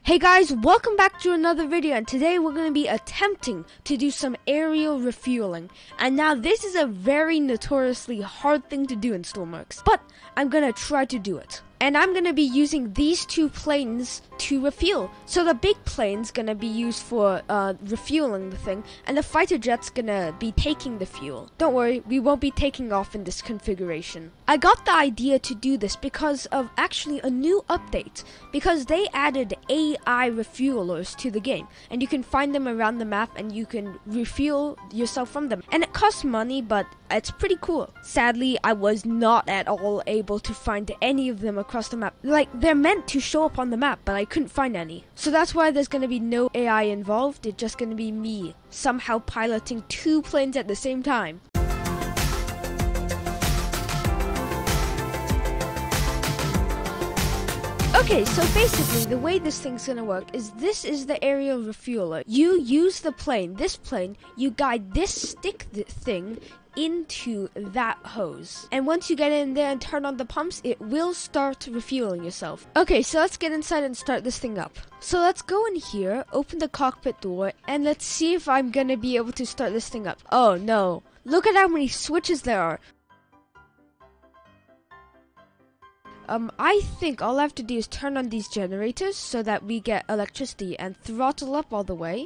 Hey guys, welcome back to another video, and today we're going to be attempting to do some aerial refueling. And now this is a very notoriously hard thing to do in Stormworks, but I'm going to try to do it. And I'm going to be using these two planes to refuel. So the big plane's going to be used for refueling the thing, and the fighter jet's going to be taking the fuel. Don't worry, we won't be taking off in this configuration. I got the idea to do this because of actually a new update, because they added AI refuelers to the game, and you can find them around the map and you can refuel yourself from them. And it costs money, but it's pretty cool. Sadly, I was not at all able to find any of them across the map. Like, they're meant to show up on the map, but I couldn't find any. So that's why there's going to be no AI involved. It's just going to be me somehow piloting two planes at the same time. Okay, so basically the way this thing's gonna work is this is the aerial refueler. You use the plane, this plane, you guide this stick thing into that hose. And once you get in there and turn on the pumps, it will start refueling yourself. Okay, so let's get inside and start this thing up. So let's go in here, open the cockpit door, and let's see if I'm gonna be able to start this thing up. Oh no, look at how many switches there are. I think all I have to do is turn on these generators so that we get electricity and throttle up all the way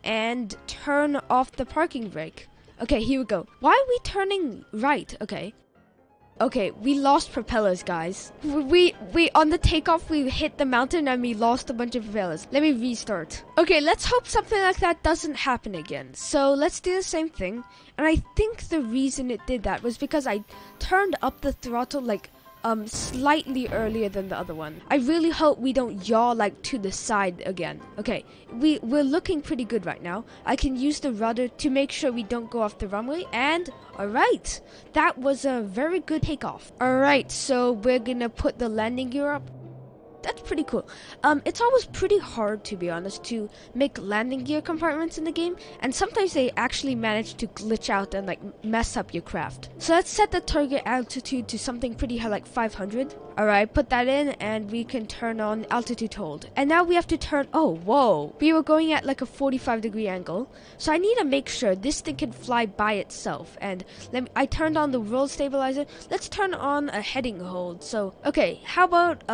and turn off the parking brake. Okay, here we go. Why are we turning right? Okay, we lost propellers, guys. We on the takeoff, we hit the mountain and we lost a bunch of propellers. Let me restart. Okay, let's hope something like that doesn't happen again. So let's do the same thing. And I think the reason it did that was because I turned up the throttle like slightly earlier than the other one. I really hope we don't yaw like to the side again. Okay, we're looking pretty good right now. I can use the rudder to make sure we don't go off the runway, and alright, that was a very good takeoff. Alright, so we're gonna put the landing gear up. That's pretty cool. It's always pretty hard, to be honest, to make landing gear compartments in the game, and sometimes they actually manage to glitch out and like mess up your craft. So let's set the target altitude to something pretty high, like 500. Alright, put that in and we can turn on altitude hold. And now we have to turn, oh, whoa. We were going at like a 45-degree angle. So I need to make sure this thing can fly by itself. And I turned on the roll stabilizer. Let's turn on a heading hold. So, okay, how about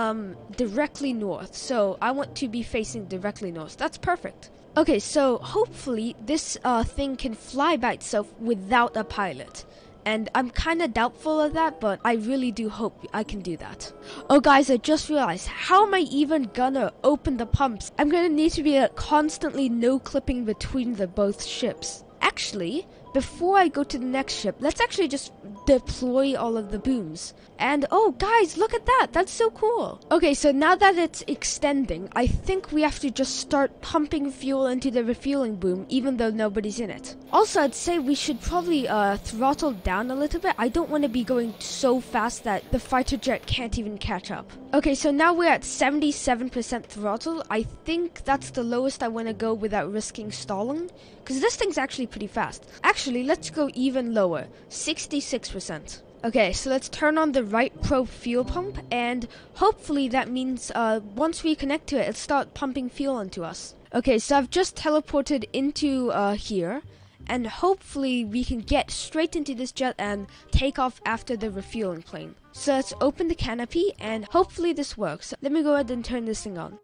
directly north? So I want to be facing directly north. That's perfect. Okay, so hopefully this thing can fly by itself without a pilot. And I'm kind of doubtful of that, but I really do hope I can do that. Oh guys, I just realized, how am I even gonna open the pumps? I'm gonna need to be constantly no clipping between the both ships. Actually, before I go to the next ship, let's actually just deploy all of the booms. And oh guys, look at that, that's so cool. Okay, so now that it's extending, I think we have to just start pumping fuel into the refueling boom, even though nobody's in it. Also, I'd say we should probably throttle down a little bit. I don't want to be going so fast that the fighter jet can't even catch up. Okay, so now we're at 77% throttle. I think that's the lowest I want to go without risking stalling, because this thing's actually pretty fast. Actually, let's go even lower, 66%. Okay, so let's turn on the right probe fuel pump, and hopefully that means once we connect to it, it'll start pumping fuel into us. Okay, so I've just teleported into here, and hopefully we can get straight into this jet and take off after the refueling plane. So let's open the canopy, and hopefully this works. Let me go ahead and turn this thing on.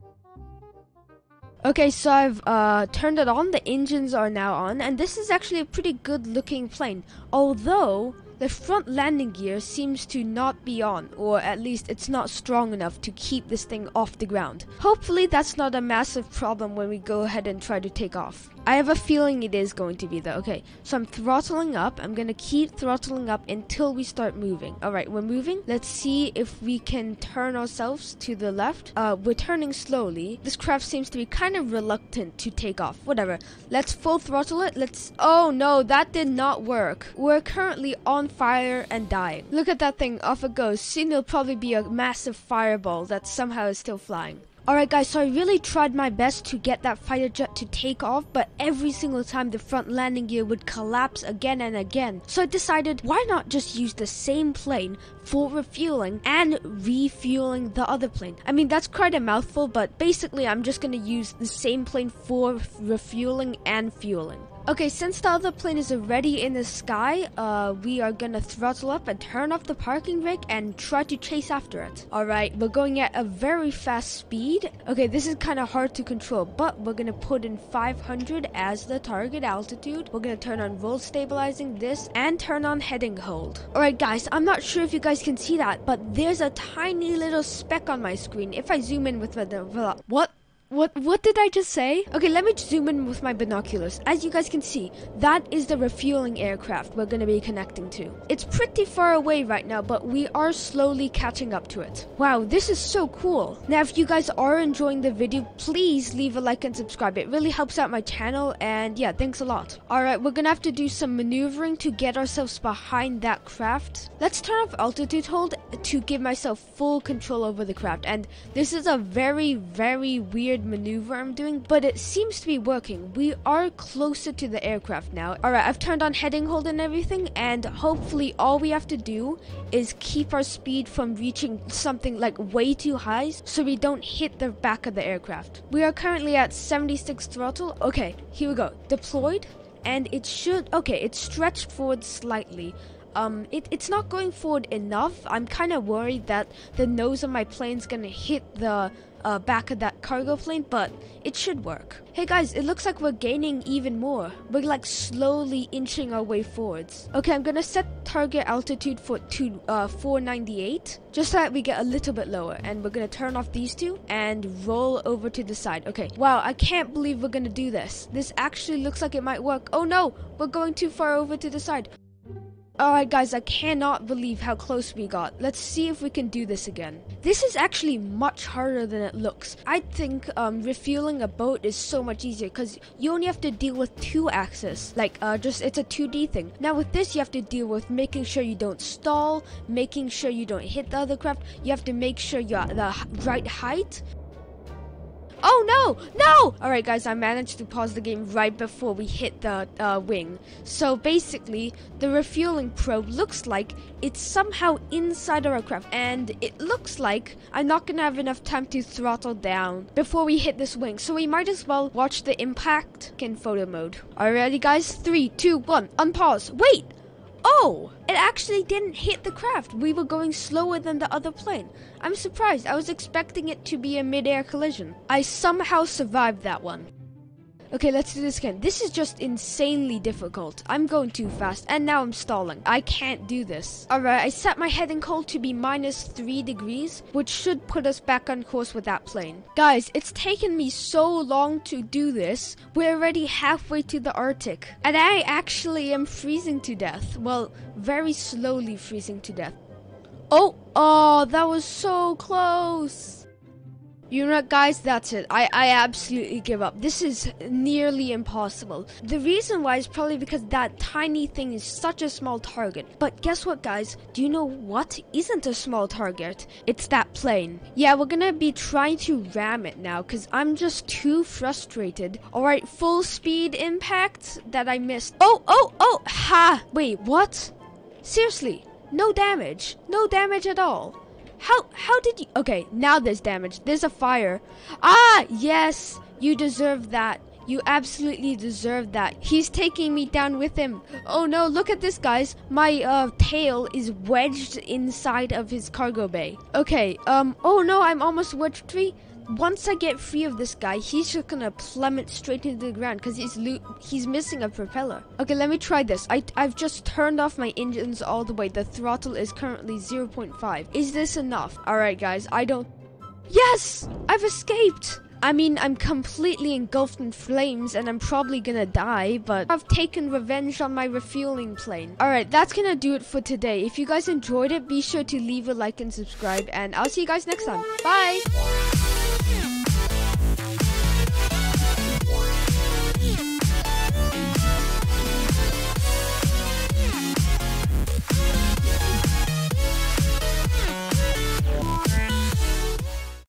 Okay, so I've turned it on, the engines are now on, and this is actually a pretty good looking plane, although the front landing gear seems to not be on, or at least it's not strong enough to keep this thing off the ground. Hopefully that's not a massive problem when we go ahead and try to take off. I have a feeling it is going to be though. Okay, so I'm throttling up. I'm gonna keep throttling up until we start moving. Alright, we're moving. Let's see if we can turn ourselves to the left. We're turning slowly. This craft seems to be kind of reluctant to take off. Whatever. Let's full throttle it. Oh no, that did not work. We're currently on fire and dying. Look at that thing, off it goes. Soon it'll probably be a massive fireball that somehow is still flying. Alright guys, so I really tried my best to get that fighter jet to take off, but every single time the front landing gear would collapse again and again. So I decided, why not just use the same plane for refueling and refueling the other plane? I mean, that's quite a mouthful, but basically I'm just gonna use the same plane for refueling and fueling. Okay, since the other plane is already in the sky, we are gonna throttle up and turn off the parking brake and try to chase after it. Alright, we're going at a very fast speed. Okay, this is kind of hard to control, but we're gonna put in 500 as the target altitude. We're gonna turn on roll stabilizing this and turn on heading hold. Alright guys, I'm not sure if you guys can see that, but there's a tiny little speck on my screen. If I zoom in with the... What did I just say? Okay, let me zoom in with my binoculars. As you guys can see, that is the refueling aircraft we're going to be connecting to. It's pretty far away right now, but we are slowly catching up to it. Wow, this is so cool. Now, if you guys are enjoying the video, please leave a like and subscribe. It really helps out my channel, and yeah, thanks a lot. Alright, we're going to have to do some maneuvering to get ourselves behind that craft. Let's turn off altitude hold to give myself full control over the craft, and this is a very, very weird maneuver I'm doing, but it seems to be working. We are closer to the aircraft now. Alright, I've turned on heading hold and everything, and hopefully all we have to do is keep our speed from reaching something like way too high so we don't hit the back of the aircraft. We are currently at 76 throttle. Okay, here we go. Deployed, and it should... Okay, it's stretched forward slightly. It's not going forward enough. I'm kind of worried that the nose of my plane's gonna hit the back of that cargo plane, but it should work. Hey guys, it looks like we're gaining even more. We're like slowly inching our way forwards. Okay, I'm gonna set target altitude to 498, just so that we get a little bit lower, and we're gonna turn off these two and roll over to the side. Okay, wow, I can't believe we're gonna do this. This actually looks like it might work. Oh no, we're going too far over to the side. Alright guys, I cannot believe how close we got. Let's see if we can do this again. This is actually much harder than it looks. I think refueling a boat is so much easier because you only have to deal with two axes. Like, it's a 2D thing. Now with this, you have to deal with making sure you don't stall, making sure you don't hit the other craft. You have to make sure you're at the right height. Oh no! No! Alright guys, I managed to pause the game right before we hit the wing. So basically, the refueling probe looks like it's somehow inside our craft, and it looks like I'm not gonna have enough time to throttle down before we hit this wing. So we might as well watch the impact in photo mode. Alrighty guys, 3, 2, 1, unpause. Wait! Oh, it actually didn't hit the craft. We were going slower than the other plane. I'm surprised. I was expecting it to be a mid-air collision. I somehow survived that one. Okay, let's do this again. This is just insanely difficult. I'm going too fast, and now I'm stalling. I can't do this. Alright, I set my heading hold to be -3 degrees, which should put us back on course with that plane. Guys, it's taken me so long to do this. We're already halfway to the Arctic, and I actually am freezing to death. Well, very slowly freezing to death. Oh, that was so close. You know what, guys, that's it. I absolutely give up. This is nearly impossible. The reason why is probably because that tiny thing is such a small target. But guess what, guys? Do you know what isn't a small target? It's that plane. Yeah, we're gonna be trying to ram it now because I'm just too frustrated. Alright, full speed impact that I missed. Oh, ha! Wait, what? Seriously, no damage. No damage at all. How did you... Okay, now there's damage. There's a fire. Ah, yes. You deserve that. You absolutely deserve that. He's taking me down with him. Oh no, look at this, guys. My tail is wedged inside of his cargo bay. Okay, oh no, I'm almost wedged free. Once I get free of this guy, he's just gonna plummet straight into the ground because he's missing a propeller. Okay, let me try this. I've just turned off my engines all the way. The throttle is currently 0.5. Is this enough? Alright guys, I don't... Yes! I've escaped! I mean, I'm completely engulfed in flames and I'm probably gonna die, but I've taken revenge on my refueling plane. Alright, that's gonna do it for today. If you guys enjoyed it, be sure to leave a like and subscribe, and I'll see you guys next time. Bye!